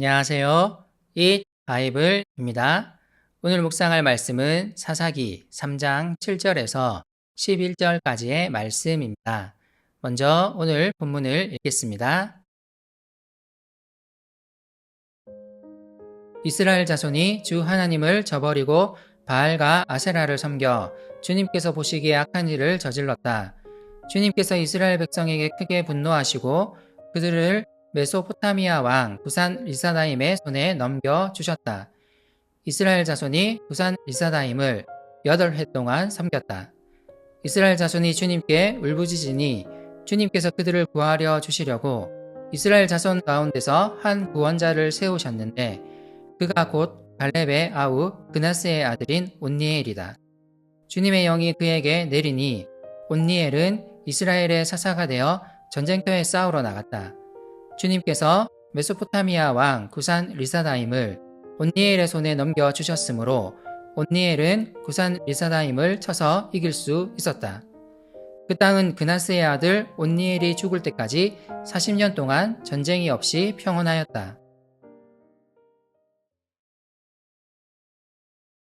안녕하세요. 잇 바이블입니다. 오늘 묵상할 말씀은 사사기 3장 7절에서 11절까지의 말씀입니다. 먼저 오늘 본문을 읽겠습니다. 이스라엘 자손이 주 하나님을 저버리고 바알과 아세라를 섬겨 주님께서 보시기에 악한 일을 저질렀다. 주님께서 이스라엘 백성에게 크게 분노하시고 그들을 메소포타미아 왕 구산 리사다임의 손에 넘겨 주셨다. 이스라엘 자손이 구산 리사다임을 8해 동안 섬겼다. 이스라엘 자손이 주님께 울부짖으니 주님께서 그들을 구하려 주시려고 이스라엘 자손 가운데서 한 구원자를 세우셨는데 그가 곧 갈렙의 아우 그나스의 아들인 온니엘이다. 주님의 영이 그에게 내리니 온니엘은 이스라엘의 사사가 되어 전쟁터에 싸우러 나갔다. 주님께서 메소포타미아 왕 구산 리사다임을 온니엘의 손에 넘겨주셨으므로 온니엘은 구산 리사다임을 쳐서 이길 수 있었다. 그 땅은 그나스의 아들 온니엘이 죽을 때까지 40년 동안 전쟁이 없이 평온하였다.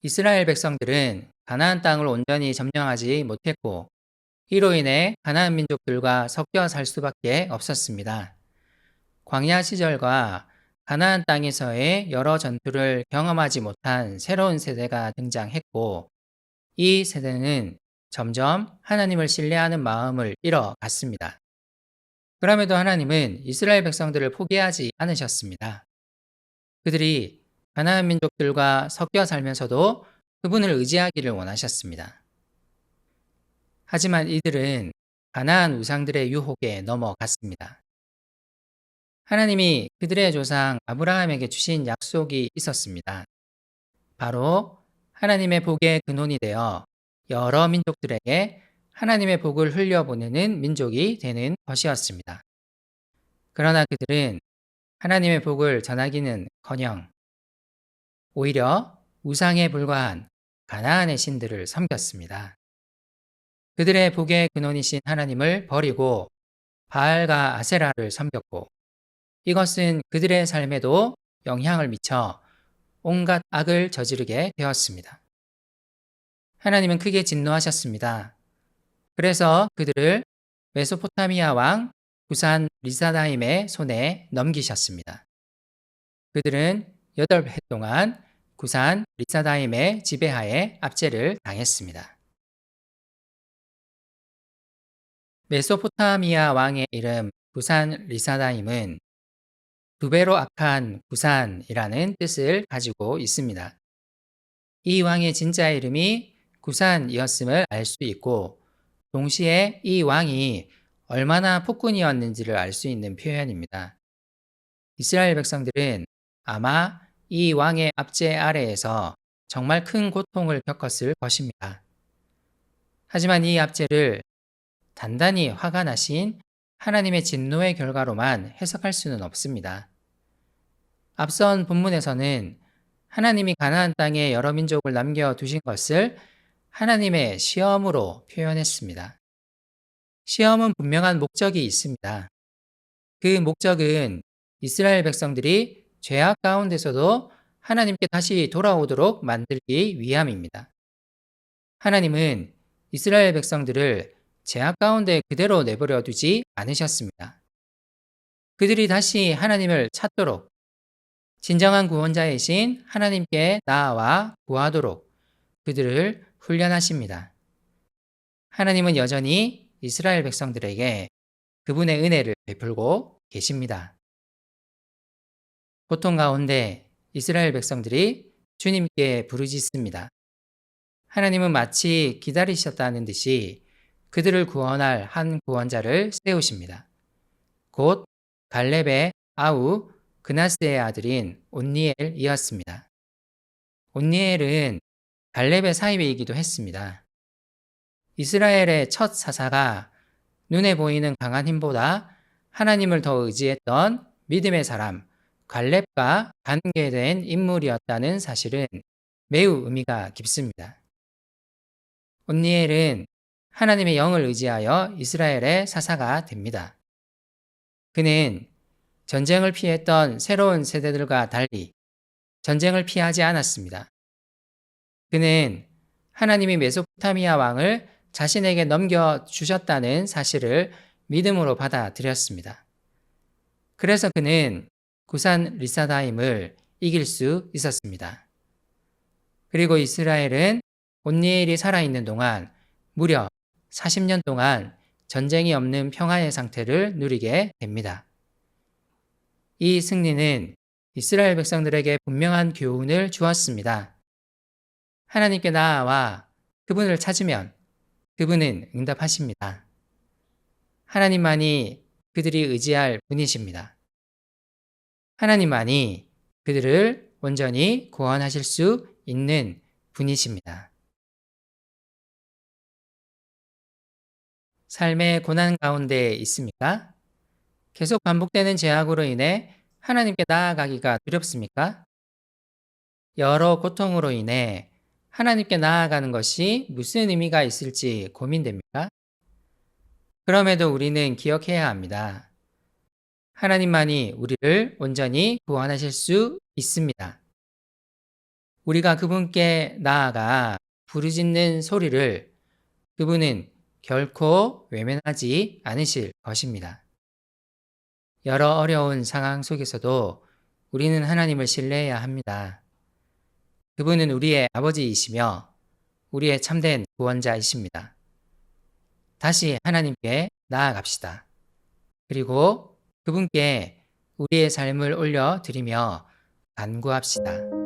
이스라엘 백성들은 가나안 땅을 온전히 점령하지 못했고 이로 인해 가나안 민족들과 섞여 살 수밖에 없었습니다. 광야 시절과 가나안 땅에서의 여러 전투를 경험하지 못한 새로운 세대가 등장했고 이 세대는 점점 하나님을 신뢰하는 마음을 잃어갔습니다. 그럼에도 하나님은 이스라엘 백성들을 포기하지 않으셨습니다. 그들이 가나안 민족들과 섞여 살면서도 그분을 의지하기를 원하셨습니다. 하지만 이들은 가나안 우상들의 유혹에 넘어갔습니다. 하나님이 그들의 조상 아브라함에게 주신 약속이 있었습니다. 바로 하나님의 복의 근원이 되어 여러 민족들에게 하나님의 복을 흘려보내는 민족이 되는 것이었습니다. 그러나 그들은 하나님의 복을 전하기는커녕 오히려 우상에 불과한 가나안의 신들을 섬겼습니다. 그들의 복의 근원이신 하나님을 버리고 바알과 아세라를 섬겼고 이것은 그들의 삶에도 영향을 미쳐 온갖 악을 저지르게 되었습니다. 하나님은 크게 진노하셨습니다. 그래서 그들을 메소포타미아 왕 구산 리사다임의 손에 넘기셨습니다. 그들은 8해 동안 구산 리사다임의 지배하에 압제를 당했습니다. 메소포타미아 왕의 이름 구산 리사다임은 2배로 악한 구산이라는 뜻을 가지고 있습니다. 이 왕의 진짜 이름이 구산이었음을 알 수 있고 동시에 이 왕이 얼마나 폭군이었는지를 알 수 있는 표현입니다. 이스라엘 백성들은 아마 이 왕의 압제 아래에서 정말 큰 고통을 겪었을 것입니다. 하지만 이 압제를 단단히 화가 나신 하나님의 진노의 결과로만 해석할 수는 없습니다. 앞선 본문에서는 하나님이 가나안 땅에 여러 민족을 남겨두신 것을 하나님의 시험으로 표현했습니다. 시험은 분명한 목적이 있습니다. 그 목적은 이스라엘 백성들이 죄악 가운데서도 하나님께 다시 돌아오도록 만들기 위함입니다. 하나님은 이스라엘 백성들을 죄악 가운데 그대로 내버려 두지 않으셨습니다. 그들이 다시 하나님을 찾도록 진정한 구원자이신 하나님께 나아와 구하도록 그들을 훈련하십니다. 하나님은 여전히 이스라엘 백성들에게 그분의 은혜를 베풀고 계십니다. 고통 가운데 이스라엘 백성들이 주님께 부르짖습니다. 하나님은 마치 기다리셨다는 듯이 그들을 구원할 한 구원자를 세우십니다. 곧 갈렙의 아우 그나스의 아들인 온니엘이었습니다. 온니엘은 갈렙의 사위이기도 했습니다. 이스라엘의 첫 사사가 눈에 보이는 강한 힘보다 하나님을 더 의지했던 믿음의 사람 갈렙과 관계된 인물이었다는 사실은 매우 의미가 깊습니다. 온니엘은 하나님의 영을 의지하여 이스라엘의 사사가 됩니다. 그는 전쟁을 피했던 새로운 세대들과 달리 전쟁을 피하지 않았습니다. 그는 하나님이 메소포타미아 왕을 자신에게 넘겨주셨다는 사실을 믿음으로 받아들였습니다. 그래서 그는 구산 리사다임을 이길 수 있었습니다. 그리고 이스라엘은 온니엘이 살아있는 동안 무려 40년 동안 전쟁이 없는 평화의 상태를 누리게 됩니다. 이 승리는 이스라엘 백성들에게 분명한 교훈을 주었습니다. 하나님께 나아와 그분을 찾으면 그분은 응답하십니다. 하나님만이 그들이 의지할 분이십니다. 하나님만이 그들을 온전히 구원하실 수 있는 분이십니다. 삶의 고난 가운데 있습니까? 계속 반복되는 죄악으로 인해 하나님께 나아가기가 두렵습니까? 여러 고통으로 인해 하나님께 나아가는 것이 무슨 의미가 있을지 고민됩니까? 그럼에도 우리는 기억해야 합니다. 하나님만이 우리를 온전히 구원하실 수 있습니다. 우리가 그분께 나아가 부르짖는 소리를 그분은 결코 외면하지 않으실 것입니다. 여러 어려운 상황 속에서도 우리는 하나님을 신뢰해야 합니다. 그분은 우리의 아버지이시며 우리의 참된 구원자이십니다. 다시 하나님께 나아갑시다. 그리고 그분께 우리의 삶을 올려드리며 간구합시다.